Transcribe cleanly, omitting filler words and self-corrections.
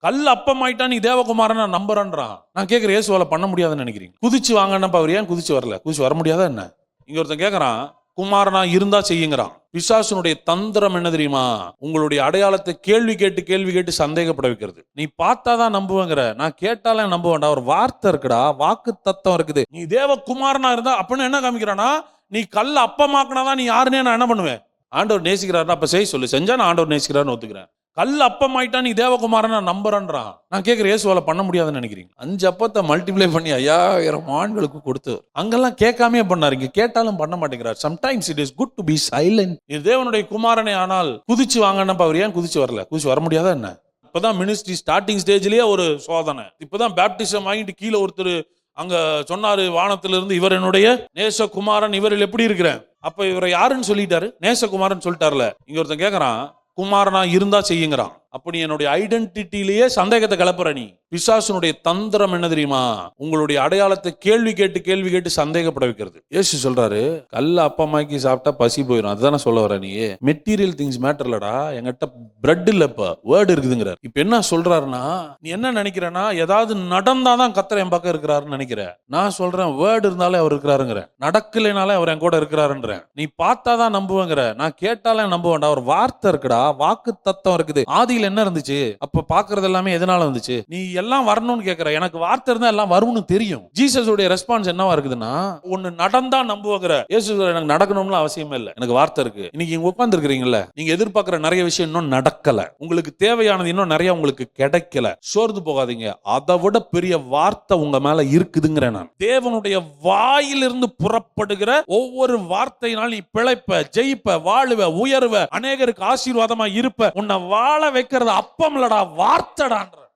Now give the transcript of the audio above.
கல் அப்பமாயிட்டா நீ தேவகுமாரன் நான் நம்புறேன்றான். நான் கேட்கிறேன், இயேசுவால பண்ண முடியாதுன்னு நினைக்கிறீங்க? குதிச்சு வாங்கன்னப்ப அவர் ஏன் குதிச்சு வரல? குதிச்சு வர முடியாதா என்ன? இங்க ஒருத்தன் கேட்கறான், குமாரனா இருந்தா செய்யுங்கிறான். பிசாசுனுடைய தந்திரம் என்ன தெரியுமா? உங்களுடைய அடையாளத்தை கேள்வி கேட்டு சந்தேகப்பட வைக்கிறது. நீ பார்த்தாதான் நம்புவேங்கிற, நான் கேட்டாலே நம்ப வேண்டாம். ஒரு வார்த்தை இருக்குடா, வாக்கு தத்தம் இருக்குது. நீ தேவகுமாரனா இருந்தா அப்படின்னு என்ன காமிக்கிறானா, நீ கல்ல அப்பமாக்கினாதான் நீ யாருன்னே நான் என்ன பண்ணுவேன்? ஆண்டவர் நேசிக்கிறாருன்னா அப்ப செய்ய சொல்லு. செஞ்சா நான் ஆண்டவர் நேசிக்கிறாருன்னு ஒத்துக்கிறேன். கல் அப்பமாயிட்டா நீ தேவகுமாரன் நான் நம்புறேன்றான். நான் கேட்கிறேன், இயேசுவால பண்ண முடியாதுன்னு நினைக்கிறீங்க? 5 அப்பத்தை மல்டிப்ளை பண்ணி 5000 ஆண்களுக்கு கொடுத்து அங்கெல்லாம் கேட்காமே பண்ணாரு. இங்க கேட்டாலும் பண்ண மாட்டேங்கிறார். Sometimes it is good to be silent. இது தேவனுடைய குமாரனே ஆனால் குதிச்சு வாங்கன்னப்ப அவர் ஏன் குதிச்சு வரல? குதிச்சு வர முடியாதா என்ன? இப்பதான் மினிஸ்ட்ரி ஸ்டார்டிங் ஸ்டேஜ்லயே ஒரு சோதனை. இப்பதான் பேப்டிசம் வாங்கிட்டு கீழே ஒருத்தர் அங்க சொன்னாரு, வானத்திலிருந்து இவர் என்னுடைய நேசகுமாரன், இவரில் எப்படி இருக்கிறேன்? அப்ப இவரை யாருன்னு சொல்லிட்டாரு? நேசகுமாரன் சொல்லிட்டார்ல. இங்க ஒருத்தன் கேட்கறான், குமாரனா இருந்தா செய்யுங்கிறான். அப்ப நீ என்னுடைய ஐடென்டிட்டிலேயே சந்தேகத்தை கிளப்புற. நீ பிசாசுனுடைய தந்திரம் என்ன தெரியுமா? உங்களுடைய அடையாளத்தை கேள்வி கேட்டு சந்தேகப்பட வைக்கிறது. இயேசு சொல்றாரு, கல்ல அப்பமாக்கி சாப்பிட்டா பசி போயிடும். அதுதானே சொல்ல வர நீ? மெட்டீரியல் திங்ஸ் மேட்டர்லடா, என்கிட்ட பிரெட் இல்ல, இப்ப வேர்டு இருக்குதுங்கிறார். இப்ப என்ன சொல்றாருன்னா, நீ என்ன நினைக்கிறனா, ஏதாவது நடந்தாதான் கர்த்தர் என் பக்கம் இருக்கிறாருன்னு நினைக்கிற. நான் சொல்றேன், வேர்டு இருந்தாலே அவர் இருக்கிறாருங்கிற, நடக்கலைனாலே அவர் என் கூட இருக்கிறாருன்ற. நீ பார்த்தாதான் நம்புவேங்கிற, நான் கேட்டாலே நம்ப வேண்டாம். ஒரு வார்த்தை இருக்குடா, வாக்கு தத்தம் இருக்குது. ஆதியில் என்ன இருந்துச்சு? அப்ப பாக்குறது எல்லாமே எதனால வந்துச்சு? நீ எல்லாம் வரணும்னு கேக்குற. எனக்கு வார்த்தை இருந்தா எல்லாம் வரும்னு தெரியும். ஜீசஸ் உடைய ரெஸ்பான்ஸ் என்னவா இருக்குதுன்னா, ஒன்னு நடந்தா நம்புவங்கிற. இயேசு எனக்கு நடக்கணும்னு அவசியமே இல்லை, எனக்கு வார்த்தை இருக்கு. இன்னைக்கு இங்க உட்கார்ந்து இருக்கிறீங்கல்ல, நீங்க எதிர்பார்க்கிற நிறைய விஷயம் இன்னும் நடக்கல. உங்களுக்கு தேவையானது இன்னும் நிறைய உங்களுக்கு கிடைக்கல. சோர்ந்து போகாதீங்க. அதை விட பெரிய வார்த்தை உங்க மேல இருக்குதுங்கிற. நான் தேவனுடைய வாயிலிருந்து புறப்படுகிற ஒவ்வொரு வார்த்தையினால் நீ பிழைப்ப, ஜெயிப்ப, வாழுவ, உயர்வ, அநேகருக்கு ஆசீர்வாதமா இருப்ப. உன்னை வாழ வைக்கிறது அப்பம் இல்லடா, வார்த்தைடான்ற.